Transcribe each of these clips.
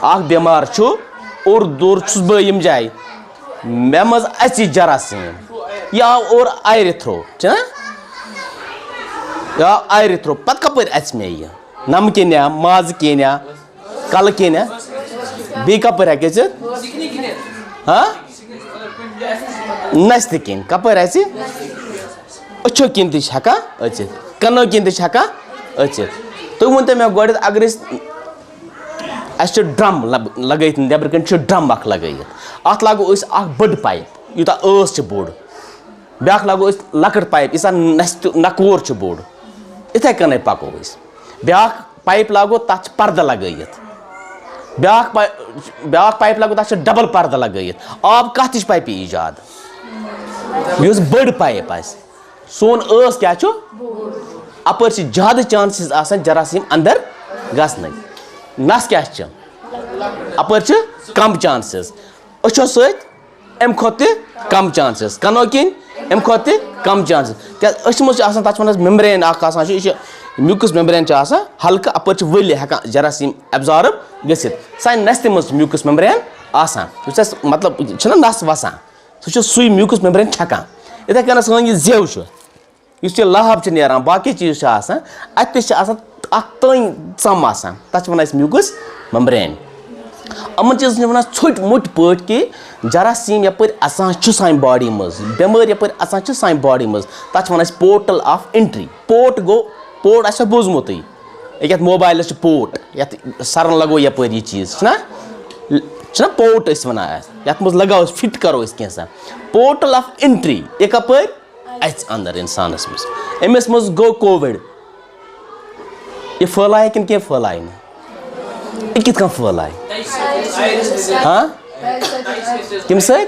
اکھ بیمار چھُ اور دور چھُس بہٕ یِم جایہِ مےٚ منٛز اَژِ جراثیٖم یہِ آو اور آیرِ تھرٛوٗ چھُنا یہِ آو آیرِ تھرٛوٗ پَتہٕ کَپٲرۍ اَژِ مےٚ یہِ نَمہٕ کِنۍ یا مازٕ کِنۍ یا کَلہٕ کِنۍ یا بیٚیہِ کَپٲرۍ ہٮ۪کہِ ژٕ نَستہِ کِنۍ کَپٲرۍ اَژِ أچھو کِنۍ تہِ چھِ ہٮ۪کان أژِتھ کَنو کِنۍ تہِ چھِ ہٮ۪کان أژِتھ تُہۍ ؤنۍتو مےٚ گۄڈٮ۪تھ اگر أسۍ اَسہِ چھُ ڈرٛم لگٲیِتھ نٮ۪برٕ کَنۍ چھُ ڈرٛم اَکھ لگٲیِتھ اَتھ لاگو أسۍ اَکھ بٔڑ پایپ یوٗتاہ ٲس چھِ بوٚڑ بیٛاکھ لاگو أسۍ لۄکٕٹ پایپ ییٖژاہ نَستہِ نَکوور چھُ بوٚڑ یِتھَے کٔنۍ پَکو أسۍ بیٛاکھ پایپ لاگو تَتھ چھِ پَردٕ لگٲیِتھ بیٛاکھ پایپ لاگو تَتھ چھِ ڈبل پَردٕ لگٲیِتھ آب کَتھ ہِش پایپہِ ایجاد یُس بٔڑ پایپ آسہِ سون ٲس کیٛاہ چھُ اَپٲرۍ چھِ زیادٕ چانسِز آسان جراثیٖم اَندَر گژھنٕکۍ نَس کیٛاہ چھِ اَپٲرۍ چھِ کَم چانسِز أچھو سۭتۍ اَمہِ کھۄتہٕ تہِ کَم چانسِز کَنو کِنۍ اَمہِ کھۄتہٕ تہِ کَم چانسِز کیٛازِ أچھِ منٛز چھِ آسان تَتھ چھِ وَنان مٮ۪مبرین اَکھ آسان چھُ یہِ چھِ میوٗکٕس مٮ۪مبرین چھِ آسان ہلکہٕ اَپٲرۍ چھِ ؤلۍ ہٮ۪کان جراثیٖم ایبزارٕب گٔژھِتھ سانہِ نَستہِ منٛز چھِ میوٗکٕس مٮ۪مبرین آسان یُس اَسہِ مطلب چھُنہ نَس وَسان سُہ چھُ سُے میوٗکٕس مٮ۪مبرین چھَکان یِتھَے کٔنۍ سٲنۍ یہِ زٮ۪و چھُ یُس یہِ لَہَب چھِ نیران باقٕے چیٖز چھِ آسان اَتہِ تہِ چھِ آسان اَکھ تٔنۍ ژَم آسان تَتھ چھِ وَنان أسۍ میوٗکٕس مٮ۪مبرین یِمَن چیٖزَن چھِ وَنان ژھوٚٹۍ موٚٹۍ پٲٹھۍ کہِ جراثیٖم یَپٲرۍ اَژان چھُ سانہِ باڈی منٛز بٮ۪مٲرۍ یَپٲرۍ اَژان چھِ سانہِ باڈی منٛز تَتھ چھِ وَنان أسۍ پوٹَل آف اِنٹرٛی پوٹ گوٚو پوٹ آسیو بوٗزمُتٕے ییٚکیٛاہ موبایلَس چھِ پوٹ یَتھ سَرَن لَگو یَپٲرۍ یہِ چیٖز چھُنہ پوٹ أسۍ وَنان اَتھ یَتھ منٛز لگاوو أسۍ فِٹ کَرو أسۍ کینٛژھا پوٹَل آف اِنٹرٛی یہِ کَپٲرۍ اَژِ اَندَر اِنسانَس منٛز أمِس منٛز گوٚو کووِڈ یہِ پھٲلایہِ کِنہٕ کینٛہہ پھٲلایہِ نہٕ یہِ کِتھ کٔنۍ پھٲلایہِ کَمہِ سۭتۍ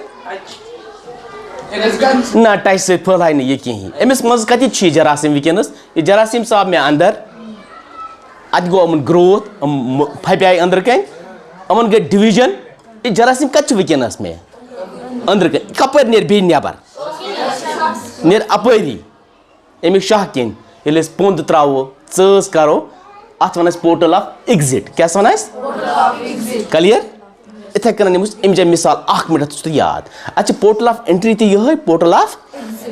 نہ ٹچہِ سۭتۍ پھٲلایہِ نہٕ یہِ کِہیٖنۍ أمِس منٛز کَتٮ۪تھ چھُ یہِ جراثیٖم وٕنکٮ۪نَس یہِ جراثیٖم ژاو مےٚ اَندَر اَتہِ گوٚو یِمَن گرٛوتھ یِم پھَپیٛاے أنٛدرٕ کَنۍ یِمَن گٔے ڈِوِجَن یہِ جراثیٖم کَتہِ چھُ وٕنکٮ۪نَس مےٚ أنٛدرٕ کَنۍ کَپٲرۍ نیرِ بیٚیہِ نٮ۪بَر نیرِ اَپٲری اَمِکۍ شاہ کِنۍ ییٚلہِ أسۍ پوٚنٛد ترٛاوو ژٲژ کَرو اَتھ وَنان أسۍ پوٹَل آف اِگزِٹ کیٛاہ چھِ وَنان أسۍ کَلیر یِتھَے کٔنۍ نِمو أسۍ اَمہِ جایہِ مِثال اَکھ مِنٹ چھُ تۄہہِ یاد اَتہِ چھِ پوٹَل آف اٮ۪نٹرٛی تہِ یِہوٚے پوٹَل آف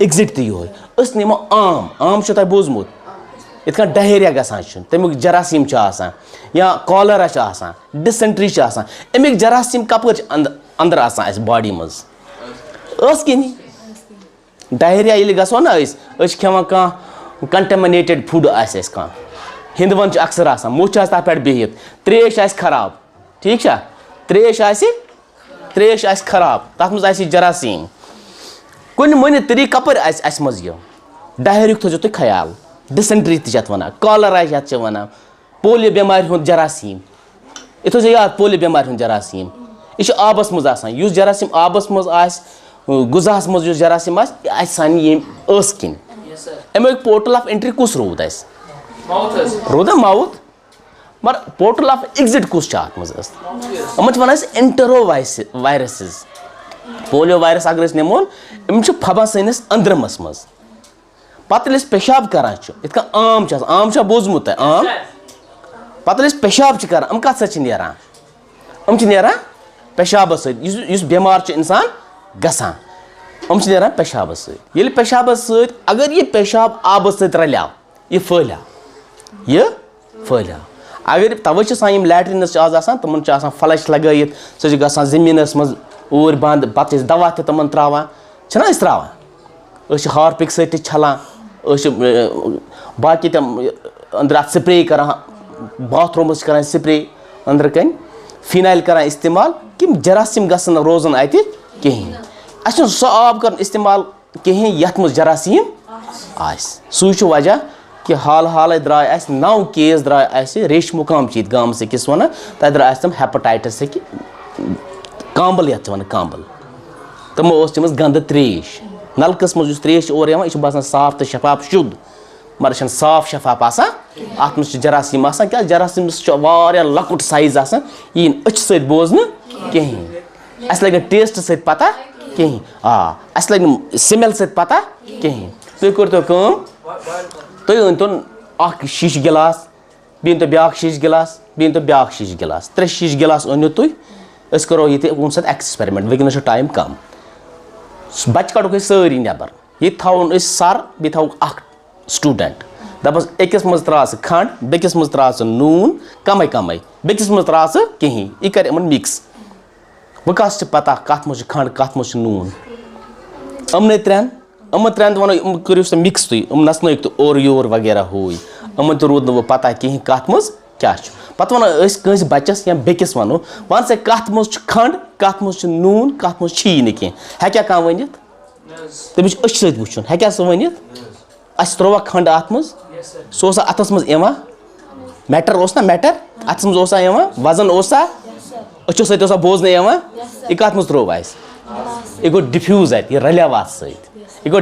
اِگزِٹ تہِ یِہوٚے أسۍ نِمو عام چھُو تۄہہِ بوٗزمُت یِتھ کٔنۍ ڈہیریا گژھان چھُ تَمیُک جراثیٖم چھُ آسان یا کالرا چھِ آسان ڈِسٮ۪نٹرٛی چھِ آسان اَمِکۍ جراثیٖم کَپٲرۍ چھِ اَندَر آسان اَسہِ باڈی منٛز ٲس کِنی ڈہیریا ییٚلہِ گژھو نہ أسۍ چھِ کھٮ۪وان کانٛہہ کَنٹَمِنیٹِڈ فُڈ آسہِ اَسہِ کانٛہہ ہِنٛدوَن چھُ اَکثر آسان موٚچھ آسہِ تَتھ پٮ۪ٹھ بِہِتھ ترٛیش آسہِ خراب ٹھیٖک چھا ترٛیش آسہِ خراب تَتھ منٛز آسہِ یہِ جراثیٖم کُنہِ مٲنِتھ طریٖقہٕ کَپٲرۍ آسہِ اَسہِ منٛز یہِ ڈہیریُک تھٲیزیو تُہۍ خیال ڈِسٮ۪نٹرٛی تہِ چھِ اَتھ وَنان کالرا چھِ یَتھ چھِ وَنان پولیو بٮ۪مارِ ہُنٛد جراثیٖم یہِ تھٲیزیو یاد پولیو بٮ۪مارِ ہُنٛد جراثیٖم یہِ چھُ آبَس منٛز آسان یُس جراثیٖم آبَس منٛز آسہِ غذاہَس منٛز یُس جراثیٖم آسہِ یہِ آسہِ سانہِ ییٚمہِ ٲسہٕ کِنۍ اَمیُک پوٹَل آف اٮ۪نٹرٛی کُس روٗد اَسہِ روٗدا ماوُتھ مگر پوٹَل آف اِگزِٹ کُس چھُ اَتھ منٛز ٲس یِمَن چھِ وَنان أسۍ اِنٹَرو وایرَسٕز پولیو وایرَس اگر أسۍ نِمون یِم چھِ پھَبان سٲنِس أنٛدرَمَس منٛز پَتہٕ ییٚلہِ أسۍ پیشاب کَران چھِ یِتھ کٔنۍ عام چھِ آسان عام چھا بوٗزمُت تۄہہِ عام پَتہٕ ییٚلہِ أسۍ پیشاب چھِ کَران یِم کَتھ سۭتۍ چھِ نیران یِم چھِ نیران پیشابَس سۭتۍ یُس بٮ۪مار چھُ اِنسان گژھان یِم چھِ نیران پیشابَس سۭتۍ ییٚلہِ پیشابَس سۭتۍ اگر یہِ پیشاب آبَس سۭتۍ رَلیو یہِ پھٲلیو اگر تَوَے چھِ آسان یِم لیٹریٖنٕز چھِ آز آسان تِمَن چھِ آسان فَلَش لگٲیِتھ سُہ چھِ گژھان زٔمیٖنَس منٛز اوٗرۍ بنٛد پَتہٕ چھِ أسۍ دَوا تہِ تِمَن ترٛاوان چھِنہ أسۍ ترٛاوان أسۍ چھِ ہارپِک سۭتۍ تہِ چھَلان أسۍ چھِ باقٕے تِم أنٛدرٕ اَتھ سِپرے کَران باتھروٗمَس چھِ کَران سِپرے أنٛدرٕ کَنۍ فِنایل کَران اِستعمال کہِ یِم جراثیٖم گژھن نہٕ روزُن اَتہِ کِہیٖنۍ اَسہِ چھُنہٕ سُہ آب کَرُن اِستعمال کِہیٖنۍ یَتھ منٛز جراثیٖم آسہِ سُے چھُ وجہ کہِ حالٕے درٛاے اَسہِ 9 کیس درٛاے اَسہِ ریشمو کام چھِ ییٚتہِ گامَس أکِس وَنان تَتہِ درٛاے اَسہِ تِم ہیپَٹایٹِسٕکۍ کامبَل یَتھ چھِ وَنان کامبَل تِمو ٲس چٔمٕژ گنٛدٕ ترٛیش نَلکَس منٛز یُس ترٛیش چھِ اورٕ یِوان یہِ چھُ باسان صاف تہٕ شفاف شُد مگر یہِ چھَنہٕ صاف شفاف آسان اَتھ منٛز چھِ جراثیٖم آسان کیٛازِ جراثیٖمَس چھُ واریاہ لۄکُٹ سایز آسان یہِ یی نہٕ أچھِ سۭتۍ بوزنہٕ کِہیٖنۍ اَسہِ لَگہِ نہٕ ٹیسٹ سۭتۍ پَتہ کِہیٖنۍ اَسہِ لَگہِ نہٕ سِمٮ۪ل سۭتۍ پَتہ کِہیٖنۍ تُہۍ کٔرۍتو کٲم تُہۍ أنۍتو اَکھ شیٖشہٕ گِلاس بیٚیہِ أنۍتو بیٛاکھ شیٖشہٕ گِلاس بیٚیہِ أنۍتو بیٛاکھ شیٖشہِ گِلاس 3 شیٖشہِ گِلاس أنِو تُہۍ أسۍ کَرو ییٚتہِ أمۍ سۭتۍ ایٚکسپیرِمٮ۪نٛٹ وٕنکٮ۪نَس چھُ ٹایم کَم بَچہِ کَڑوکھ أسۍ سٲری نٮ۪بر ییٚتہِ تھاوون أسۍ سَر بیٚیہِ تھاووکھ اَکھ سٹوٗڈَنٛٹ دَپَس أکِس منٛز ترٛاو ژٕ کھنٛڈ بیٚکِس منٛز ترٛاو ژٕ نوٗن کَمٕے کَمٕے بیٚکِس منٛز ترٛاو ژٕ کِہیٖنۍ یہِ کَرِ یِمَن مِکٕس وۄنۍ کَس چھِ پَتہ کَتھ منٛز چھُ کھنٛڈ کَتھ منٛز چھُ نوٗن یِمنٕے ترٛٮ۪ن تہِ وَنو یِم کٔرِو سا مِکٕس تُہۍ یِم نَژنٲیِکھ تُہۍ اورٕ یور وغیرہ ہوٗ یہِ یِمَن تہِ روٗد نہٕ وۄنۍ پَتہ کِہیٖنۍ کَتھ منٛز کیٛاہ چھُ پَتہٕ وَنو أسۍ کٲنٛسہِ بَچَس یا بیٚکِس وَنو وَن سا کَتھ منٛز چھُ کھنٛڈ کَتھ منٛز چھُ نوٗن کَتھ منٛز چھی نہٕ کینٛہہ ہیٚکیٛاہ کانٛہہ ؤنِتھ تٔمِس چھُ أچھِ سۭتۍ وٕچھُن ہیٚکیٛاہ سُہ ؤنِتھ اَسہِ ترٛووا کھنٛڈ اَتھ منٛز سُہ اوسا اَتھَس منٛز یِوان میٹَر اوس نا میٹَر اَتھَس منٛز اوسا یِوان وَزَن اوسا أچھو سۭتۍ اوسا بوزنہٕ یِوان یہِ کَتھ منٛز ترٛوو اَسہِ یہِ گوٚو ڈِفیوٗز اَتہِ یہِ رَلیو اَتھ سۭتۍ یہِ گوٚو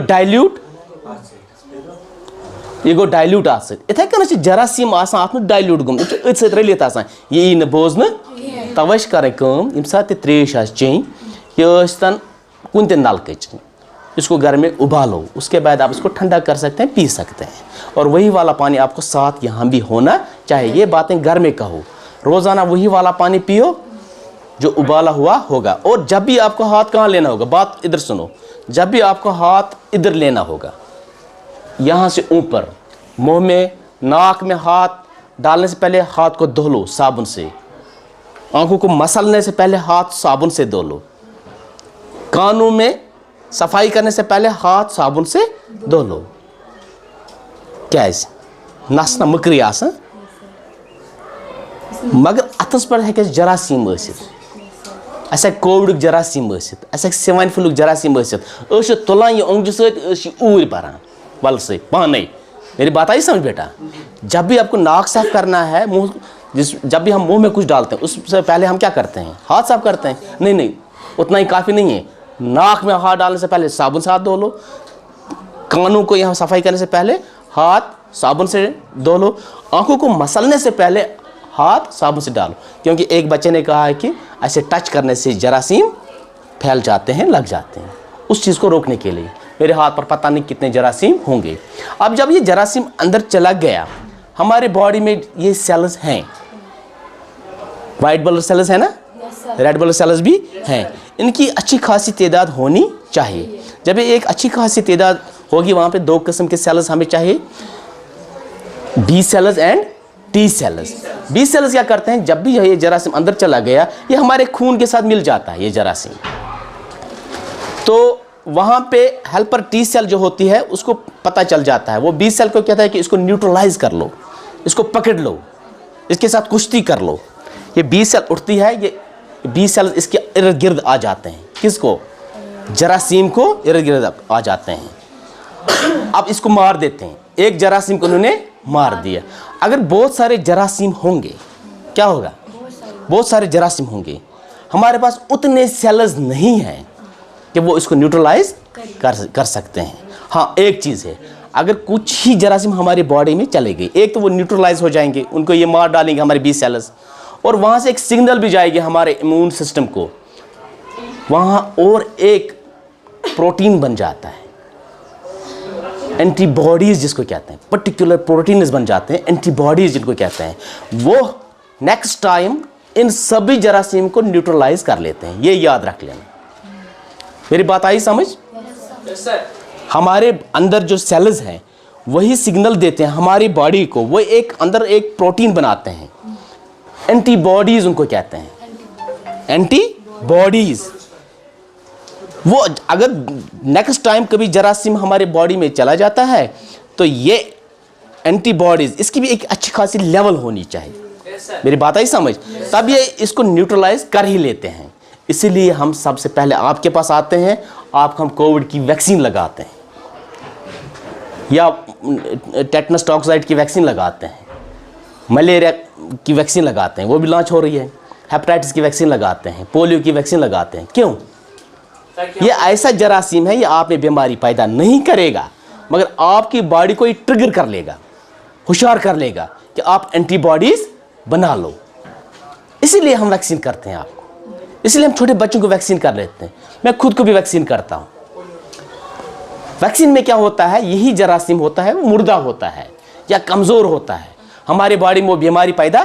ڈایلیوٗٹ اَتھ سۭتۍ یِتھَے کٔنۍ چھِ جراثیٖم آسان اَتھ منٛز ڈایلیوٗٹ گوٚمُت یہِ چھُ أتھۍ سۭتۍ رٔلِتھ آسان یہِ یی نہٕ بوزنہٕ تَوَے چھِ کَرٕنۍ کٲم ییٚمہِ ساتہٕ تہِ ترٛیش آسہِ چیٚنۍ یہِ ٲسۍتَن کُنہِ تہِ نَلکٕچ اس کو گھر میں ابالو اس کے بعد آپ اس کو ٹھنڈا کر سکتے ہیں پی سکتے ہیں اور وہی والا پانی آپ کو ساتھ یہاں بھی ہونا چاہیے یہ باتیں گھر میں کہو روزانہ وہی والا پانی پیو جو ابالا ہوا ہوگا اور جب بھی آپ کو ہاتھ کہاں لینا ہوگا بات ادھر سنو جب بھی آپ کو ہاتھ ادھر لینا ہوگا یہاں سے اوپر منہ میں ناک میں ہاتھ ڈالنے سے پہلے ہاتھ کو دھو لو صابن سے آنکھوں کو مسلنے سے پہلے ہاتھ صابن سے دھو لو کانوں میں صفائی کرنے سے پہلے ہاتھ صابن سے دھو لو کیٛازِ نَس نہ مٔکرٕے آسان مگر اَتھَس پٮ۪ٹھ ہیٚکہِ اَسہِ جراثیٖم ٲسِتھ اَسہِ ہیٚکہِ کووِڈُک جراثیٖم ٲسِتھ اَسہِ ہیٚکہِ سِوَن فٕلوُک جراثیٖم ٲسِتھ أسۍ چھِ تُلان یہِ اوٚنٛگجہِ سۭتۍ أسۍ چھِ اوٗرۍ بَران وَلہٕ سۭتۍ پانَے میری بات آئی سمجھ بیٹا جب بھی آپ کو ناک صاف کرنا ہے منہ جب بھی ہم منہ میں کچھ ڈالتے ہیں اس سے پہلے ہم کیا کرتے ہیں ہاتھ صاف کرتے ہیں نہیں اتنا ہی کافی نہیں ہے ناک میں ہاتھ ڈالنے سے پہلے صابن سے ہاتھ دھو لو کانوں کو یہاں صفائی کرنے سے پہلے ہاتھ صابن سے دھو لو آنکھوں کو مسلنے سے پہلے ہاتھ صابن سے ڈالو کیونکہ ایک بچے نے کہا ہے کہ ایسے ٹچ کرنے سے جراثیم پھیل جاتے ہیں لگ جاتے ہیں اس چیز کو روکنے کے لیے میرے ہاتھ پر پتہ نہیں کتنے جراثیم ہوں گے اب جب یہ جراثیم اندر چلا گیا ہمارے باڈی میں یہ سیلز ہیں وائٹ بلڈ سیلز ہیں نا ریڈ بلڈ سیلز بھی ہیں ان کی اچھی خاصی تعداد ہونی چاہیے جب یہ ایک اچھی خاصی تعداد ہوگی وہاں پہ 2 قسم کے سیلز ہمیں چاہیے B sales and T sales B sales کیا کرتے ہیں جب بھی یہ جراثیم اندر چلا گیا یہ ہمارے خون کے ساتھ مل جاتا ہے یہ جراثیم تو وہاں پہ ہیلپر ٹی سیل جو ہوتی ہے اس کو پتہ چل جاتا ہے وہ بی سیل کو کہتا ہے کہ اس کو نیوٹرلائز کر لو اس کو پکڑ لو اس کے ساتھ کشتی کر لو یہ بی سیل اٹھتی ہے یہ بی سیل اس کے ارد گرد آ جاتے ہیں کس کو جراثیم کو ارد گرد آ جاتے ہیں اب اس کو مار دیتے ہیں ایک جراثیم کو انہوں نے مار دیا اگر بہت سارے جراثیم ہوں گے کیا ہوگا بہت سارے جراثیم ہوں گے ہمارے پاس اتنے سیلز نہیں ہیں کہ وہ اس کو نیوٹرلائز کر سکتے ہیں ہاں ایک چیز ہے اگر کچھ ہی جراثیم ہماری باڈی میں چلے گئے ایک تو وہ نیوٹرلائز ہو جائیں گے ان کو یہ مار ڈالیں گے ہمارے بی سیلز اور وہاں سے ایک سگنل بھی جائے گی ہمارے امیون سسٹم کو وہاں اور ایک پروٹین بن جاتا ہے اینٹی باڈیز جس کو کہتے ہیں پرٹیکولر پروٹینز بن جاتے ہیں اینٹی باڈیز جن کو کہتے ہیں وہ نیکسٹ ٹائم ان سبھی جراثیم کو نیوٹرلائز کر لیتے ہیں یہ یاد رکھ لینا میری بات آئی سمجھ ہمارے اندر جو سیلز ہیں وہی سگنل دیتے ہیں ہماری باڈی کو وہ ایک اندر ایک پروٹین بناتے ہیں اینٹی باڈیز ان کو کہتے ہیں اینٹی باڈیز وہ اگر نیکسٹ ٹائم کبھی جراثیم ہمارے باڈی میں چلا جاتا ہے تو یہ اینٹی باڈیز اس کی بھی ایک اچھی خاصی لیول ہونی چاہیے میری بات آئی سمجھ تب یہ اس کو نیوٹرلائز کر ہی لیتے ہیں اسی لیے ہم سب سے پہلے آپ کے پاس آتے ہیں آپ کو ہم کووڈ کی ویکسین لگاتے ہیں یا ٹیٹنس ٹاکسائڈ کی ویکسین لگاتے ہیں ملیریا کی ویکسین لگاتے ہیں وہ بھی لانچ ہو رہی ہے ہیپاٹائٹس کی ویکسین لگاتے ہیں پولیو کی ویکسین لگاتے ہیں کیوں یہ ایسا جراثیم ہے یہ آپ میں بیماری پیدا نہیں کرے گا مگر آپ کی باڈی کو یہ ٹریگر کر لے گا ہوشیار کر لے گا کہ آپ اینٹی باڈیز بنا لو اسی لیے ہم ویکسین کرتے ہیں آپ کو اس لیے ہم چھوٹے بچوں کو ویکسین کر لیتے ہیں میں خود کو بھی ویکسین کرتا ہوں ویکسین میں کیا ہوتا ہے یہی جراثیم ہوتا ہے وہ مردہ ہوتا ہے یا کمزور ہوتا ہے ہماری باڈی میں وہ بیماری پیدا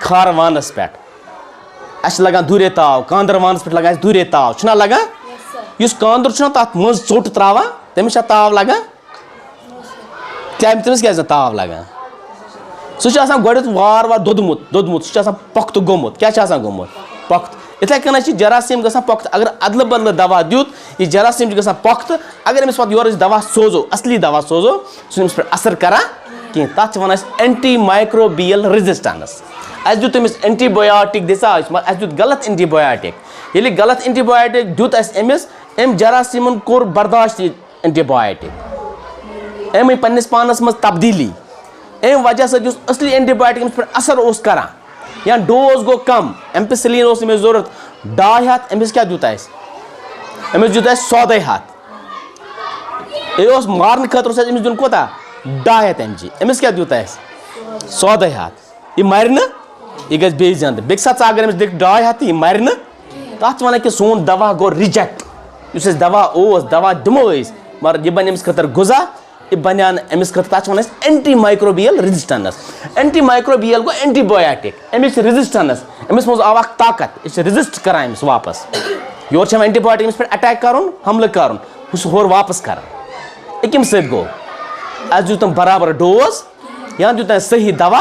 کھار وانس پہ اس لگان دورے تاو کاندر وانس پہ لگان دورے تاو چھنا لگان اس کاندر چھنا تات مز ژوٹ تراوا تمس تاو لگان تمس کیا تاو لگان سہ گۄڈنیتھ وار وار دوٚدمُت سہ پۄختہٕ گوٚمُت کیٛاہ چھُ آسان گوٚمُت پۄختہٕ یِتھَے کٔنۍ چھِ جراثیٖم گژھان پۄختہٕ اگر ادلہٕ بدلہٕ دوا دیُت یہِ جراثیٖم چھِ گژھان پۄختہٕ اگر أمِس پَتہٕ یورٕ أسۍ دوا سوزو اصلی دوا سوزو سُہ چھُنہٕ أمِس پٮ۪ٹھ اثر کران کینٛہہ تَتھ چھِ وَنان أسۍ اینٹی مایکروبیل رِزِسٹنس اَسہِ دیُت أمِس اینٹی بایوٹِک دِژا أسۍ مگر اَسہِ دیُت غلط اینٹی بایوٹِک ییٚلہِ غلط اینٹی بایوٹِک دیُت اَسہِ أمِس أمۍ جراثیٖمن کوٚر برداشت یہِ اینٹی بایوٹِک أمۍ أنۍ پننِس پانس منٛز تبدیٖلی امہِ وجہ سۭتۍ یُس اصلی اینٹی بایوٹِک أمِس پٮ۪ٹھ اثر اوس کران یا ڈوز گوٚو کم ایمپِسِلیٖن اوس أمِس ضوٚرتھ 200 أمِس کیٛاہ دیُت اَسہِ أمِس دیُت اَسہِ 100 یہِ اوس مارنہٕ خٲطرٕ اوس اَسہِ أمِس دیُن کوتاہ 200 mg أمِس کیٛاہ دیُت اَسہِ 100 یہِ مرِ نہٕ یہِ گژھِ بیٚیہِ زنٛدٕ بیٚکہِ ساتہٕ ژٕ اگر أمِس دِکھ 200 یہِ مرِ نہٕ تَتھ چھِ وَنان کہِ سون دوا گوٚو رِجیکٹ یُس اَسہِ دوا اوس دوا دِمو أسۍ مگر یہِ بنہِ أمِس خٲطرٕ غذا یہِ بنیٛو نہٕ أمِس خٲطرٕ تَتھ چھِ وَنان أسۍ اینٹی مایکروبیل رِزِسٹنس اینٹی مایکروبیل گوٚو اینٹی بایوٹِک أمِس چھِ رِزِسٹنس أمِس منٛز آو اکھ طاقت یہِ چھِ رِزِسٹ کران أمِس واپس یورٕ چھِ اینٹی بایوٹِک أمِس پٮ۪ٹھ اٹیک کرُن حملہٕ کرُن ہُہ چھُ ہورٕ واپس کران یہِ کَمہِ سۭتۍ گوٚو اَسہِ دیُت تِم برابر ڈوز یا دیُت اَسہِ صحیح دوا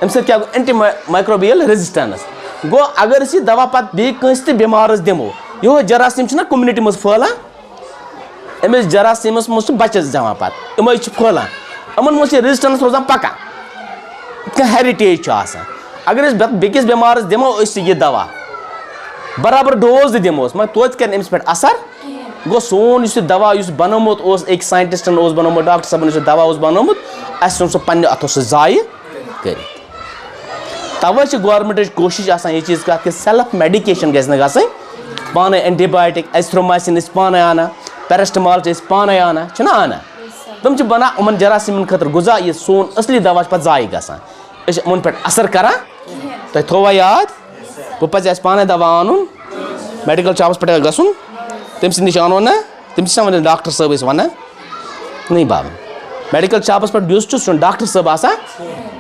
اَمہِ سۭتۍ کیٛاہ گوٚو اینٹی مایکروبیل رِزِسٹنس گوٚو اگر أسۍ یہِ دوا پتہٕ بیٚیہِ کٲنٛسہِ تہِ بٮ۪مارس دِمو یِہوے جراثیٖم چھُنہ کوٚمنِٹی منٛز پھٔہلان أمِس جراثیٖمس منٛز چھِ بچس دِوان پتہٕ یِمے چھِ پھٔہلان یِمن منٛز چھِ رِزِسٹنس روزان پکان یِتھ کٔنۍ ہیرِٹیج چھُ آسان اگر أسۍ بیٚکِس بٮ۪مارس دِمو أسۍ یہِ دوا برابر ڈوز تہِ دِموس مگر توتہِ کرِ أمِس پٮ۪ٹھ اثر گوٚو سون یُس یہِ دوا یُس بنومُت اوس أکۍ ساینٹِسٹن اوس بنومُت ڈاکٹر صٲبن یُس یہِ دوا اوس بنومُت اَسہِ ژھُن سُہ پننہِ اتھو سُہ ضایہِ کٔرِتھ توے چھِ گورمنٹٕچ کوٗشِش آسان یہِ چیٖز کَتھ کہِ سیلف میڈِکیشن گژھِ نہٕ گژھٕنۍ پانے اینٹی بایوٹِک ایزتھرومایسِن ٲسۍ پانے انان پیرسٹمال چھِ أسۍ پانے انان چھِنہ انان تِم چھِ بنان یِمن جراثیٖمن خٲطرٕ غذا یہِ سون اصلی دوا چھُ پتہٕ ضایہِ گژھان أسۍ چھِ یِمن پٮ۪ٹھ اثر کران تۄہہِ تھووا یاد وۄنۍ پزِ اَسہِ پانے دوا انُن میڈِکل شاپس پٮ۪ٹھ گژھُن تٔمۍ سٕے نِش انو نا تٔمِس چھِ وَنان ڈاکٹر صٲب ٲسۍ وَنان نہیں بابا میڈِکل شاپس پٮ۪ٹھ یُس چھُ سُہ چھُنہٕ ڈاکٹر صٲب آسان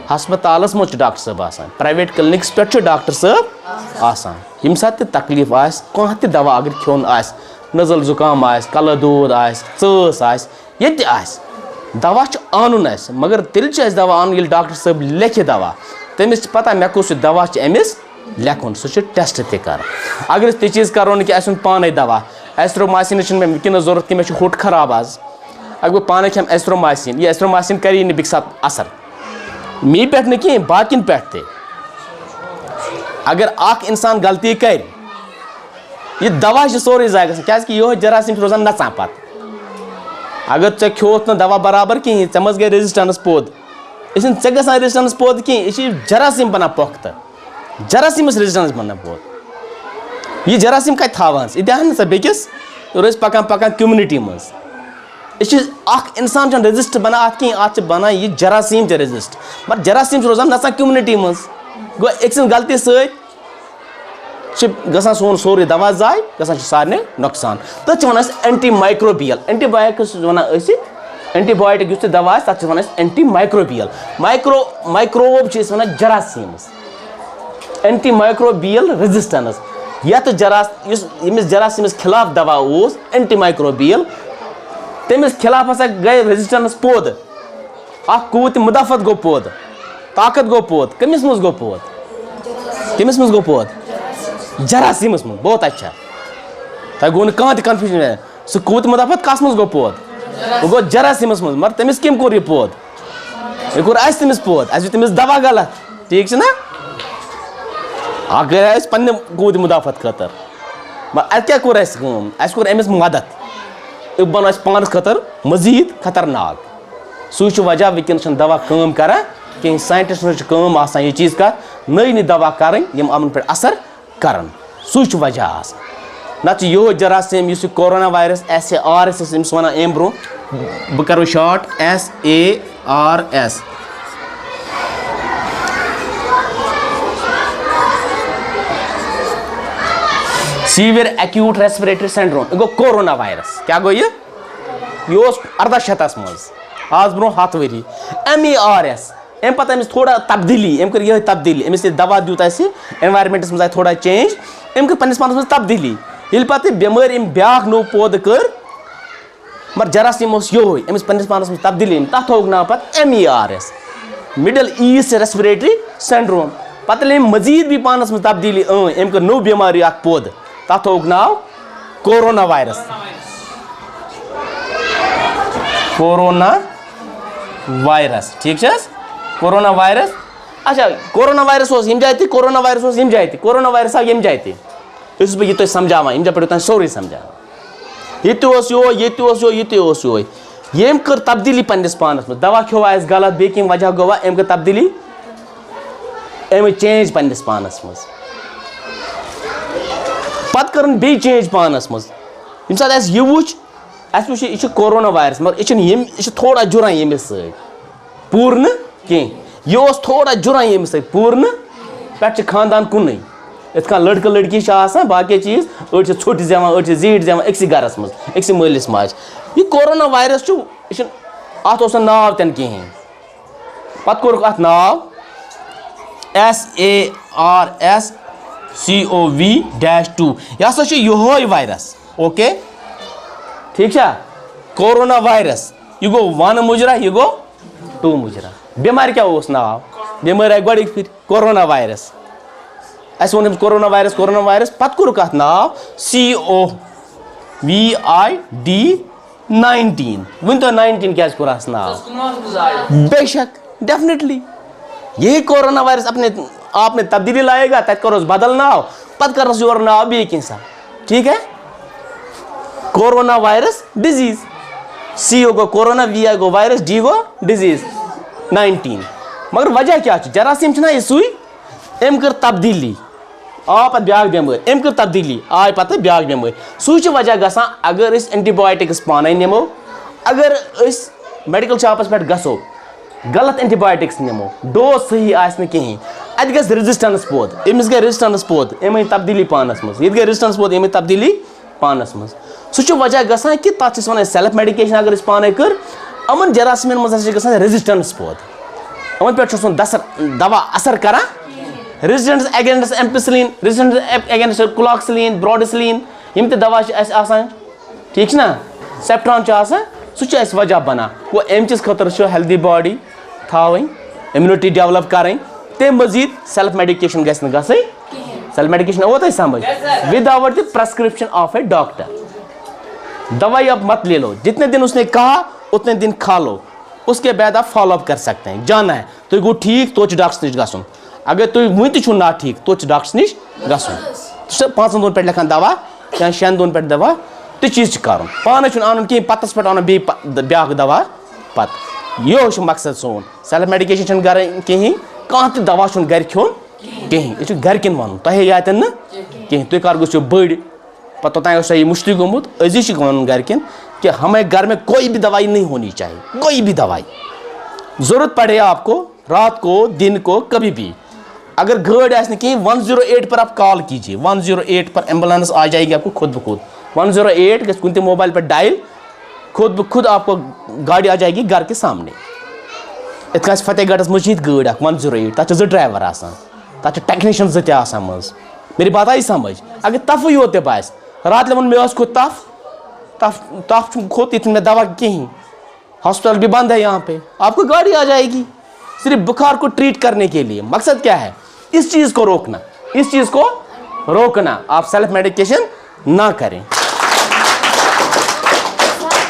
ہسپتالس منٛز چھُ ڈاکٹر صٲب آسان پرایویٹ کلنِکس پٮ۪ٹھ چھُ ڈاکٹر صٲب آسان ییٚمہِ ساتہٕ تہِ تکلیٖف آسہِ کانٛہہ تہِ دوا اگر کھیوٚن آسہِ نٔزٕل زُکام آسہِ کلہٕ دود آسہِ ژٲس آسہِ ییٚتہِ تہِ آسہِ دوا چھُ اَنُن اَسہِ مگر تیٚلہِ چھُ اَسہِ دوا اَنُن ییٚلہِ ڈاکٹر صٲب لیکھِ دوا تٔمِس چھِ پتہ مےٚ کُس یہِ دوا چھُ أمِس لیکھُن سُہ چھُ ٹیسٹ تہِ کران اگر أسۍ تہِ چیٖز کرو نہٕ کہِ اَسہِ اوٚن پانے دوا ایزتھرومایسِنٕچ چھِنہٕ مےٚ وٕنکیٚنس ضوٚرتھ کہِ مےٚ چھُ ہوٚٹ خراب آز اگر بہٕ پانے کھٮ۪مہٕ ایزتھرومایسِن یہِ ایزتھرومایسِن کری نہٕ بیٚکہِ ساتہٕ اثر مے پٮ۪ٹھ نہٕ کینٛہہ باقین پٮ۪ٹھ تہِ اگر اکھ انسان غلطی کرِ یہِ دوا چھُ سورُے ضایہِ گژھان کیازِ کہِ یِہوے جراثیٖم چھُ روزان نژان پتہٕ اگر ژےٚ کھیوٚوُتھ نہٕ دوا برابر کِہینۍ ژےٚ منٛز گٔے ریزِسٹنس پوٚد یہِ چھِنہٕ ژےٚ گژھان ریزِسٹنس پوٚد کِہینۍ یہِ چھِ جراثیٖم بنان پۄختہٕ جراثیٖمس ریزِسٹنس بنان پوٚد یہِ جراثیٖم کتہِ تھاوان ژٕ یہِ دِہن نہٕ ژٕ بیٚکِس یورٕ ٲسۍ پکان پکان کوٚمنِٹی منٛز یہِ چھِ اکھ انسان چھُنہٕ ریزِسٹ بنان اتھ کِہینۍ اتھ چھِ بنان یہِ جراثیٖم چھِ ریزِسٹ مگر جراثیٖم چھِ روزان نژان کوٚمنِٹی منٛز گوٚو أکۍ سٕنٛز غلطی سۭتۍ چھِ گژھان سون سورُے دوا ضایہِ گژھان چھُ سارنٕے نۄقصان تٔتھۍ چھِ وَنان أسۍ اینٹی مایکروبیل اینٹی بایوٹِک چھِ وَنان أسۍ اینٹی بایوٹِک یُس تہِ دوا آسہِ تَتھ چھِ وَنان أسۍ اینٹی مایکروبیل مایکروب چھِ أسۍ وَنان جراثیٖمس اینٹی مایکروبیل رِزِسٹنس یتھ یُس ییٚمِس جراثیٖمس خِلاف دوا اوس اینٹی مایکروبیل تٔمِس خِلاف ہسا گٔے ریزِسٹنس پوٚد اکھ قوتِ مُدافعت گوٚو پوٚد طاقت گوٚو پوٚد کٔمِس منٛز گوٚو پوٚد کٔمِس منٛز گوٚو پوٚد جراثیٖمس منٛز بہت اچھا تۄہہِ گوٚو نہٕ کانٛہہ تہِ کنفیوٗجن سُہ قوتِ مُدافعت کس منٛز گوٚو پوٚد وۄنۍ گوٚو جراثیٖمس منٛز مگر تٔمِس کٔمۍ کوٚر یہِ پوٚد یہِ کوٚر اَسہِ تٔمِس پوٚد اَسہِ دیُت تٔمِس دوا غلط ٹھیٖک چھُنہ اکھ گٔے اَسہِ پننہِ قوتِ مُدافعت خٲطرٕ مگر اَتہِ کیٛاہ کوٚر اَسہِ کٲم اَسہِ کوٚر أمِس مدد یہِ بنوو اَسہِ پانس خٲطرٕ مٔزیٖد خطرناک سُے چھُ وجہ وٕنکیٚنس چھنہٕ دوا کٲم کران کینٛہہ ساینٹِسٹن چھِ کٲم آسان یہِ چیٖز کتھ نٔے نٔے دوا کرٕنۍ یِم یِمن پٮ۪ٹھ اثر کرن سُے چھُ وجہ آسان نتہٕ چھُ یِہوے جراثیٖم یُس یہِ کورونا وایرس SARS ٲسۍ أمِس وَنان اَمہِ برونٛہہ بہٕ کرو شاٹ SARS سیٖویر ایکیوٗٹ ریسپریٹری سینڈروم یہِ گوٚو کورونا وایرس کیٛاہ گوٚو یہِ اوس 1800 منٛز آز برونٛہہ 100 ؤری MERS اَمہِ پَتہٕ أمِس تھوڑا تبدیٖلی أمۍ کٔر یِہوٚے تبدیٖلی أمِس ییٚلہِ دوا دیُت اَسہِ اٮ۪نوارمٮ۪نٛٹَس منٛز آیہِ تھوڑا چینٛج أمۍ کٔر پنٛنِس پانَس منٛز تبدیٖلی ییٚلہِ پَتہٕ بٮ۪مٲرۍ أمۍ بیٛاکھ نوٚو پٲدٕ کٔر مگر جراثیٖم اوس یِہوٚے أمِس پنٛنِس پانَس منٛز تبدیٖلی أنۍ تَتھ تھووُکھ ناو پَتہٕ MERS مِڈل ایٖسٹ رٮ۪سپِریٹری سٮ۪نڈروم پَتہٕ ییٚلہِ أمۍ مٔزیٖد بیٚیہِ پانَس منٛز تبدیٖلی أمۍ کٔر نوٚو بٮ۪مٲرۍ اَکھ پٲدٕ تَتھ تھووُکھ ناو کورونا وایرس ٹھیٖک چھِ حظ کورونا وایرس اچھا کورونا وایرس اوس ییٚمہِ جایہِ تہِ کورونا وایرس اوس ییٚمہِ جایہِ تہِ کورونا وایرس آو ییٚمہِ جایہِ تہِ یُس بہٕ یہِ تۄہہِ سَمجاوان ییٚمہِ جایہِ پٮ۪ٹھ تۄہہِ سورُے سَمجاوان ییٚتہِ تہِ اوس یِہوٚے ییٚتہِ تہِ اوس یِہوٚے ییٚتہِ تہِ اوس یِہوٚے ییٚمۍ کٔر تبدیٖلی پنٛنِس پانَس منٛز دوا کھیوٚوا اَسہِ غلط بیٚیہِ کیٚنٛہہ وجہ گوٚوا أمۍ کٔر تبدیٖلی أمۍ چینٛج پنٛنِس پانَس منٛز پَتہٕ کٔرٕن بیٚیہِ چینٛج پانَس منٛز ییٚمہِ ساتہٕ اَسہِ یہِ وٕچھ اَسہِ وٕچھ یہِ چھُ کورونا وایرس مگر یہِ چھُنہٕ یہِ چھُ تھوڑا جُران ییٚمِس سۭتۍ پوٗرٕ نہٕ کینٛہہ یہِ اوس تھوڑا جُران ییٚمِس سۭتۍ پوٗرٕ نہٕ پٮ۪ٹھٕ چھِ خاندان کُنُے یِتھ کٔنۍ لٔڑکہٕ لٔڑکی چھِ آسان باقٕے چیٖز أڑۍ چھِ ژھوٚٹۍ زٮ۪وان أڑۍ چھِ زیٖٹھ زٮ۪وان أکسٕے گَرَس منٛز أکسٕے مٲلِس ماجہِ یہِ کورونا وایرس چھُ یہِ چھُنہٕ اَتھ اوس نہٕ ناو تہِ نہٕ کِہیٖنۍ پَتہٕ کوٚرُکھ اَتھ ناو SARS-CoV-2 یہِ ہسا چھُ یِہوٚے وایرس اوکے ٹھیٖک چھا کورونا وایرس یہِ گوٚو 1 مُجرا یہِ گوٚو 2 مُجرا بٮ۪مارِ کیٛاہ اوس ناو بٮ۪مٲرۍ آیہِ گۄڈٕنِکۍ پھِرِ کورونا وایرس اَسہِ ووٚن أمِس کورونا وایرس پَتہٕ کوٚرُکھ اَتھ ناو COVID-19 ؤنۍتو 19 کیٛازِ کوٚر اَتھ ناو بے شک ڈٮ۪فنِٹلی یہی کورونا وایرس آپ نے تبدیلی لائے گا تَتہِ کَروس بدل ناو پَتہٕ کَرنَس یورٕ ناو بیٚیہِ کینٛژھا ٹھیٖک ہے کورونا وایرس ڈِزیٖز CO گوٚو کورونا VI گوٚو وایرس D گوٚو ڈِزیٖز 19 مگر وجہ کیٛاہ چھُ جراثیٖم چھِنہ یہِ سُے أمۍ کٔر تبدیٖلی آو پَتہٕ بیٛاکھ بٮ۪مٲرۍ أمۍ کٔر تبدیٖلی آے پَتہٕ بیٛاکھ بٮ۪مٲرۍ سُے چھُ وجہ گژھان اگر أسۍ اٮ۪نٹی بایوٹِکٕس پانَے نِمو اگر أسۍ میڈِکل شاپَس پٮ۪ٹھ گژھو غلط اٮ۪نٹی بایوٹِکٕس نِمو ڈوز صحیح آسہِ نہٕ کِہیٖنۍ اَتہِ گژھِ رِزِسٹَنٕس پٲدٕ أمِس گٔے رِزِسٹَنٕس پٲدٕ أمۍ أنۍ تبدیٖلی پانَس منٛز ییٚتہِ گٔے رِزِسٹَنٕس پٲدٕ أمۍ أنۍ تبدیٖلی پانَس منٛز سُہ چھُ وجہ گژھان کہِ تَتھ چھِ أسۍ وَنان سٮ۪لٕف میڈِکیشن اگر أسۍ پانَے کٔر یِمَن جراثیٖمَن منٛز ہسا چھِ گژھان رِزِسٹَنٕس پٲدٕ یِمَن پٮ۪ٹھ چھُ سون دوا اَثر کران رِزِسٹَنٕس اگینسٹ ایمپِسلیٖن رِزِسٹَنٕس اگینسٹ کُلاکسلیٖن برٛوڈسلیٖن یِم تہِ دوا چھِ اَسہِ آسان ٹھیٖک چھُنہ سٮ۪پٹران چھُ آسان سُہ چھُ اَسہِ وجہ بَنان گوٚو اَمہِ چیٖز خٲطرٕ چھُ ہیلدی باڈی تھاوٕنۍ اِمیوٗنِٹی ڈیولَپ کَرٕنۍ تَمہِ مٔزیٖد سٮ۪لٕف میڈِکیشن گژھِ نہٕ گژھٕنۍ سٮ۪لٕف میڈِکیشن آوٕ تۄہہِ سمجھ with out the prescription of a doctor دوائی اب مت لے لو جتنے دن اس نے کہا اتنے دن کھا لو اس کے بعد آپ فالو اپ کر سکتے ہیں جانا ہے تُہۍ گوٚو ٹھیٖک توتہِ چھُ ڈاکٹرس نِش گژھُن اگر تُہۍ وُنہِ تہِ چھُو نا ٹھیٖک توتہِ چھُ ڈاکٹرس نِش گژھُن سُہ چھُ 5 دۄہن پٮ۪ٹھ لیکھان دوا یا 6 دۄہن پٮ۪ٹھ دوا تہِ چیٖز چھُ کَرُن پانَے چھُنہٕ اَنُن کِہیٖنۍ پَتَس پٮ۪ٹھ اَنُن بیٚیہِ بیٛاکھ دوا پَتہٕ یِہوٚے چھُ مقصد سون سٮ۪لٕف میڈِکیشن چھَنہٕ کَرٕنۍ کِہیٖنۍ کانٛہہ تہِ دوا چھُنہٕ گرِ کھیوٚن کِہیٖنۍ یہِ چھُ گرِکٮ۪ن وَنُن تۄہے یاتٮ۪ن نہٕ کِہیٖنۍ تُہۍ کر گٔژھِو بٔڑۍ پَتہٕ توٚتانۍ اوس تۄہہِ یہِ مُشتٕے گوٚمُت أزی چھُ وَنُن گرِکٮ۪ن کہ ہمیں گھر میں کوئی بھی دوائی نہیں ہونی چاہیے کوئی بھی دوائی ضرورت پڑے آپ کو رات کو دن کو کبھی بھی اگر گاڑی آئے نہ کہیں 108 پر آپ کال کیجیے 108 پر ایمبولینس آ جائے گی آپ کو خود بخود 108 گژھِ کُنہِ تہِ موبائل پر ڈائل خود بخود آپ کو گاڑی آ جائے گی گھر کے سامنے یِتھ کٔنۍ اَسہِ فتح گڑھس منٛز چھِ ییٚتہِ گٲڑۍ اکھ 108 تَتھ چھِ 2 ڈرایور آسان تَتھ چھِ ٹیکنیشن 2 تہِ آسان منٛز میری بات آیی سمجھ اگر تفٕے یوت تہِ باسہِ راتہٕ لے ووٚن مےٚ ٲس کھوٚت تف چھُ کھوٚت ییٚتہِ چھُنہٕ مےٚ دوا کِہیٖنۍ ہاسپٹل بھی بند ہے یہاں پہ آپ کو گاڑی آ جائے گی صرف بخار کو ٹریٹ کرنے کے لیے مقصد کیا ہے اس چیز کو روکنا آپ سیلف میڈیکیشن نہ کریں